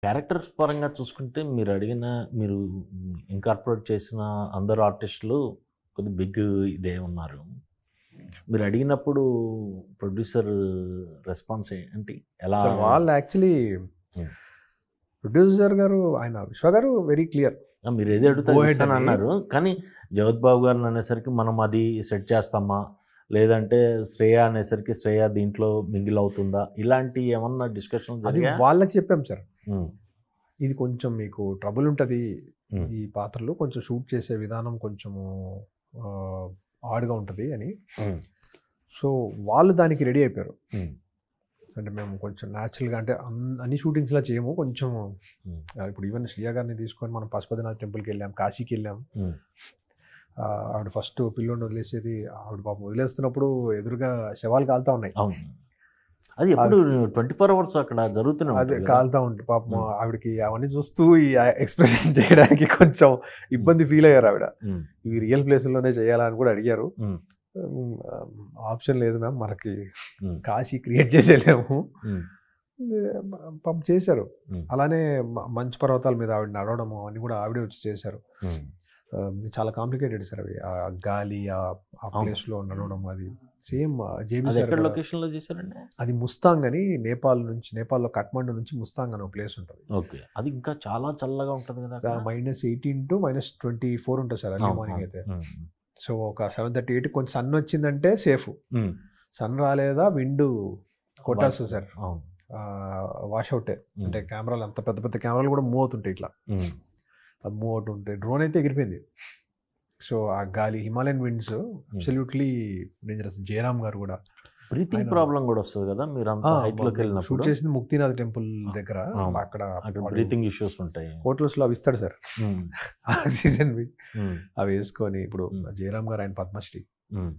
Characters పరంగా చూసుకుంటే మీరు ఇన్కార్పొరేట్ చేసిన అందరు ఆర్టిస్టులు కొద్దిగా బిగ్ ఇదే ఉన్నారు. మీరు అడిగినప్పుడు ప్రొడ్యూసర్ రెస్పాన్స్ ఏంటి? ఎలా? సార్ వాళ్ళు యాక్చువల్లీ హ్మ్. ప్రొడ్యూసర్ గారు ఆయన విశ్వ గారు వెరీ క్లియర్. మీరు ఏది అడిగితే అది ఇస్తానన్నారు. కానీ జగత్ బాబు గారిని అనేసరికి మనం అది సెట్ చేస్తామా? లేదంటే శ్రేయ అనేసరికి శ్రేయ దీంట్లో మింగిల్ అవుతుందా? ఇలాంటి ఏమన్నా డిస్కషన్స్ అది జరిగాయా? వాళ్ళకి చెప్పాం సార్. హ్మ్. ఇది కొంచెం మీకు ట్రబుల్ ఉంటుంది. హ్మ్. ఈ పాత్రలు కొంచెం షూట్ చేసే విధానం కొంచెము హార్డ్గా ఉంటుంది అని. హ్మ్. సో వాళ్ళు దానికి రెడీ అయిపోయారు. హ్మ్. అంటే మేము కొంచెం న్యాచురల్గా అంటే అన్ని షూటింగ్స్లా చేయము. కొంచెం హ్మ్. ఇప్పుడు ఈవెన్ శ్రీయ గారిని తీసుకొని మనం పశుపతినాథ్ టెంపుల్కి వెళ్ళాం, కాశీకి వెళ్ళాం. హ్మ్. ఆవిడ ఫస్ట్ పిల్లోని వదిలేసేది, ఆవిడ పాపం వదిలేస్తున్నప్పుడు ఎదురుగా శవాలు కాలుతా ఉన్నాయి. అవును. అది ఎప్పుడు 24 అవర్స్ అక్కడ జరుగుతూనే అదే ఉంటుంది కదా? కాలుతా ఉంటుంది పాపం. ఆవిడకి అవన్నీ చూస్తూ ఈ ఎక్స్ప్రెషన్ చేయడానికి కొంచెం ఇబ్బంది ఫీల్ అయ్యారు ఆవిడ. హ్మ్. ఇవి రియల్ ప్లేస్లోనే చేయాలని కూడా అడిగారు. హ్మ్. ఆప్షన్ లేదు మ్యామ్, మనకి హ్మ్. కాశీ క్రియేట్ చేసేలేము. హ్మ్. పాపం చేశారు. హ్మ్. అలానే మంచు పర్వతాల మీద ఆవిడ నడవడము అవన్నీ కూడా ఆవిడే వచ్చి చేశారు. హ్మ్. చాలా కాంప్లికేటెడ్ సార్ అవి. ఆ గాలి ఆ అవును. ప్లేస్లో నడవడం అది సేమ్ జేబీ అది సార్ ఎక్కడ కూడా. లొకేషన్‌లో చేశారండి? అది ముస్తాంగ్ అని నేపాల్లో కఠ్మండు నుంచి ముస్తాంగ్ అని ఒక ప్లేస్ ఉంటుంది. ఓకే. అది ఇంకా చాలా చల్లగా ఉంటది కదా అక్కడ? -18 to -24 ఉంటుంది సార్ అర్లీ మార్నింగ్ అయితే. హ్మ్. సో ఒక 7:30, 8 కొంచెం సన్ వచ్చిందంటే సేఫ్. హ్మ్. సన్ రాలేదా విండ్ కొట్టాల్సి సార్. అవును. వాషౌటే. అంటే కెమెరాలు అంత పెద్ద పెద్ద కెమెరాలు కూడా మూవ్ అవుతుంటాయి ఇట్లా. హ్మ్. అది మూవ్ అవుతుంటాయి. డ్రోన్ అయితే ఎగిరిపోయింది. సో ఆ గాలి Himalayan winds absolutely dangerous. Jayaram గారు కూడా బ్రీతింగ్ ఆయన ప్రాబ్లం కూడా వస్తుంది కదా మీరు అంత హైట్‌లోకి షూట్ వెళ్ళినప్పుడు? చేసింది ముక్తినాథ్ టెంపుల్ దగ్గర. అవును. అక్కడ బ్రీతింగ్ ఇష్యూస్ ఉంటాయి. హోటల్స్లో అవి ఇస్తాడు సార్ హ్మ్. ఆక్సిజన్ హ్మ్. అవి వేసుకొని. ఇప్పుడు జయరామ్ గారు ఆయన పద్మశ్రీ, హ్మ్.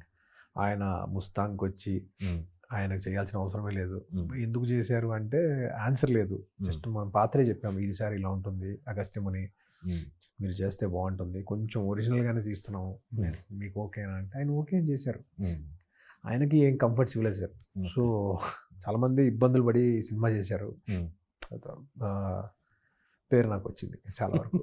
ఆయన ముస్తాంగ్కి వచ్చి హ్మ్. ఆయనకు చేయాల్సిన అవసరమే లేదు. హ్మ్. ఎందుకు చేశారు అంటే ఆన్సర్ లేదు. జస్ట్ మనం పాత్రే చెప్పాము, ఈసారి ఇలా ఉంటుంది అగస్త్యముని, హ్మ్. మీరు చేస్తే బాగుంటుంది, కొంచెం ఒరిజినల్గానే తీస్తున్నాము, మీకు ఓకేనా అంటే ఆయన ఓకే అని చేశారు. హ్మ్. ఆయనకి ఏం కంఫర్ట్స్ ఇవ్వలేదు సార్. సో చాలామంది ఇబ్బందులు పడి సినిమా చేశారు. హ్మ్. పేరు నాకు వచ్చింది చాలా వరకు.